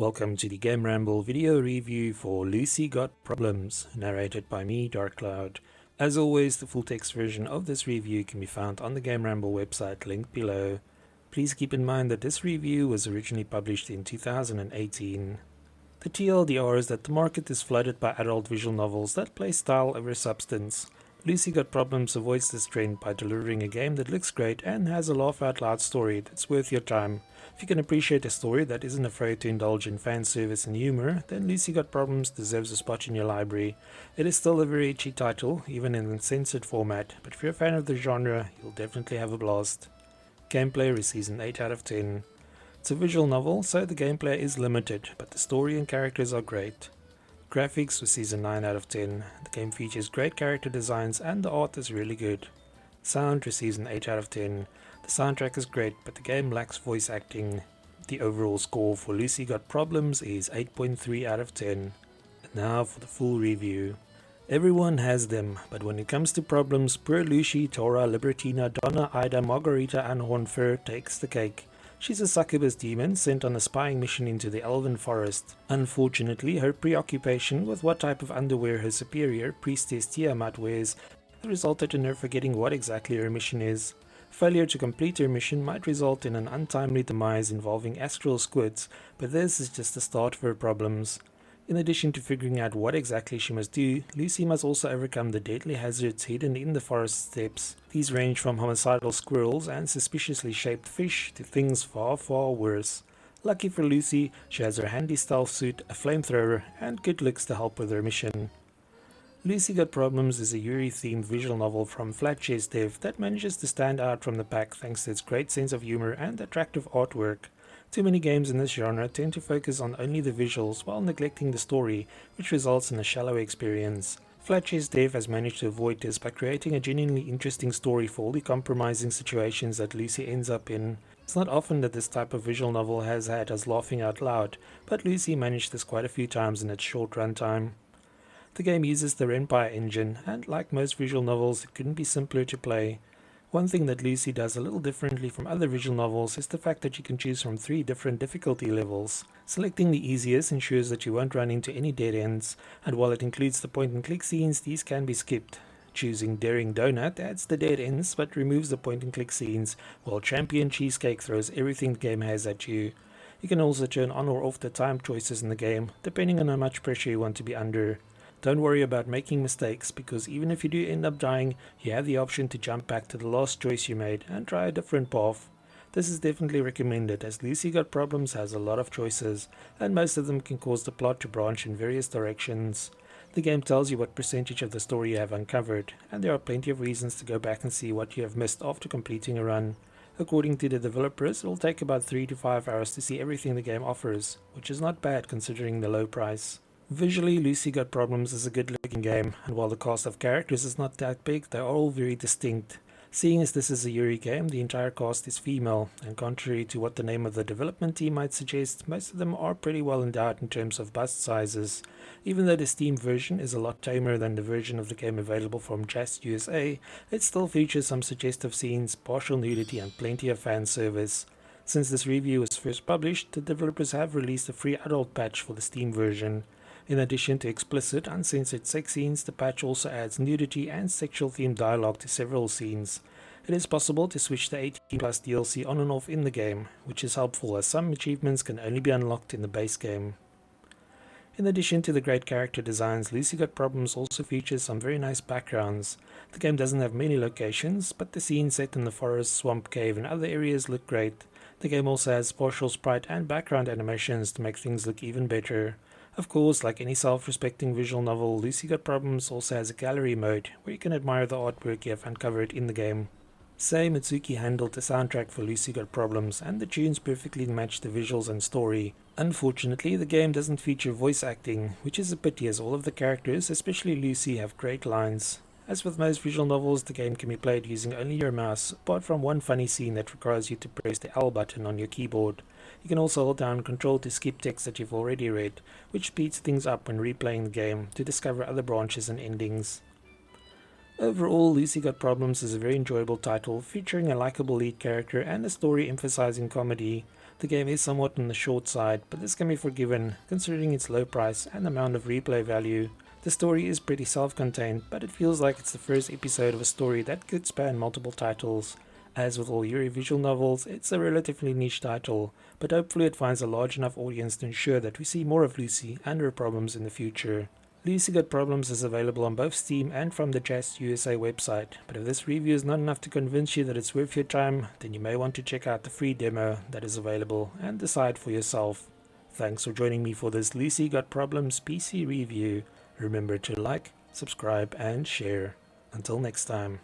Welcome to the GAMERamble video review for Lucy Got Problems, narrated by me, Dark Cloud. As always, the full text version of this review can be found on the GAMERamble website linked below. Please keep in mind that this review was originally published in 2018. The TLDR is that the market is flooded by adult visual novels that play style over substance. Lucy Got Problems avoids this trend by delivering a game that looks great and has a laugh-out-loud story that's worth your time. If you can appreciate a story that isn't afraid to indulge in fan service and humor, then Lucy Got Problems deserves a spot in your library. It is still a very ecchi title, even in a censored format, but if you're a fan of the genre, you'll definitely have a blast. Gameplay receives an 8 out of 10. It's a visual novel, so the gameplay is limited, but the story and characters are great. Graphics receives a 9 out of 10. The game features great character designs and the art is really good. Sound receives an 8 out of 10. The soundtrack is great, but the game lacks voice acting. The overall score for Lucy Got Problems is 8.3 out of 10. And now for the full review. Everyone has them, but when it comes to problems, poor Lucy, Tora, Libertina, Donna, Ida, Margarita and Hornfur takes the cake. She's a succubus demon sent on a spying mission into the Elven Forest. Unfortunately, her preoccupation with what type of underwear her superior, Priestess Tiamat, wears has resulted in her forgetting what exactly her mission is. Failure to complete her mission might result in an untimely demise involving astral squids, but this is just the start of her problems. In addition to figuring out what exactly she must do, Lucy must also overcome the deadly hazards hidden in the forest steps. These range from homicidal squirrels and suspiciously shaped fish to things far, far worse. Lucky for Lucy, she has her handy stealth suit, a flamethrower, and good looks to help with her mission. Lucy Got Problems is a Yuri-themed visual novel from Flat Chess Dev that manages to stand out from the pack thanks to its great sense of humor and attractive artwork. Too many games in this genre tend to focus on only the visuals while neglecting the story, which results in a shallow experience. Flat Chess Dev has managed to avoid this by creating a genuinely interesting story for all the compromising situations that Lucy ends up in. It's not often that this type of visual novel has had us laughing out loud, but Lucy managed this quite a few times in its short runtime. The game uses the Ren'Py engine, and like most visual novels, it couldn't be simpler to play. One thing that Lucy does a little differently from other visual novels is the fact that you can choose from 3 different difficulty levels. Selecting the easiest ensures that you won't run into any dead ends, and while it includes the point-and-click scenes, these can be skipped. Choosing Daring Donut adds the dead ends but removes the point-and-click scenes, while Champion Cheesecake throws everything the game has at you. You can also turn on or off the time choices in the game, depending on how much pressure you want to be under. Don't worry about making mistakes, because even if you do end up dying, you have the option to jump back to the last choice you made and try a different path. This is definitely recommended, as Lucy Got Problems has a lot of choices, and most of them can cause the plot to branch in various directions. The game tells you what percentage of the story you have uncovered, and there are plenty of reasons to go back and see what you have missed after completing a run. According to the developers, it will take about 3 to 5 hours to see everything the game offers, which is not bad considering the low price. Visually, Lucy Got Problems is a good looking game, and while the cast of characters is not that big, they are all very distinct. Seeing as this is a Yuri game, the entire cast is female, and contrary to what the name of the development team might suggest, most of them are pretty well endowed in terms of bust sizes. Even though the Steam version is a lot tamer than the version of the game available from Just USA, it still features some suggestive scenes, partial nudity, and plenty of fan service. Since this review was first published, the developers have released a free adult patch for the Steam version. In addition to explicit, uncensored sex scenes, the patch also adds nudity and sexual-themed dialogue to several scenes. It is possible to switch the 18+ DLC on and off in the game, which is helpful as some achievements can only be unlocked in the base game. In addition to the great character designs, Lucy Got Problems also features some very nice backgrounds. The game doesn't have many locations, but the scenes set in the forest, swamp, cave and other areas look great. The game also has partial sprite and background animations to make things look even better. Of course, like any self-respecting visual novel, Lucy Got Problems also has a gallery mode, where you can admire the artwork you have uncovered in the game. Sei Mitsuki handled the soundtrack for Lucy Got Problems, and the tunes perfectly match the visuals and story. Unfortunately, the game doesn't feature voice acting, which is a pity as all of the characters, especially Lucy, have great lines. As with most visual novels, the game can be played using only your mouse, apart from one funny scene that requires you to press the L button on your keyboard. You can also hold down Control to skip text that you've already read, which speeds things up when replaying the game to discover other branches and endings. Overall, Lucy Got Problems is a very enjoyable title featuring a likable lead character and a story emphasizing comedy. The game is somewhat on the short side, but this can be forgiven considering its low price and amount of replay value. The story is pretty self-contained, but it feels like it's the first episode of a story that could span multiple titles. As with all Yuri visual novels, it's a relatively niche title, but hopefully it finds a large enough audience to ensure that we see more of Lucy and her problems in the future. Lucy Got Problems is available on both Steam and from the Just USA website, but if this review is not enough to convince you that it's worth your time, then you may want to check out the free demo that is available and decide for yourself. Thanks for joining me for this Lucy Got Problems PC review. Remember to like, subscribe and share. Until next time.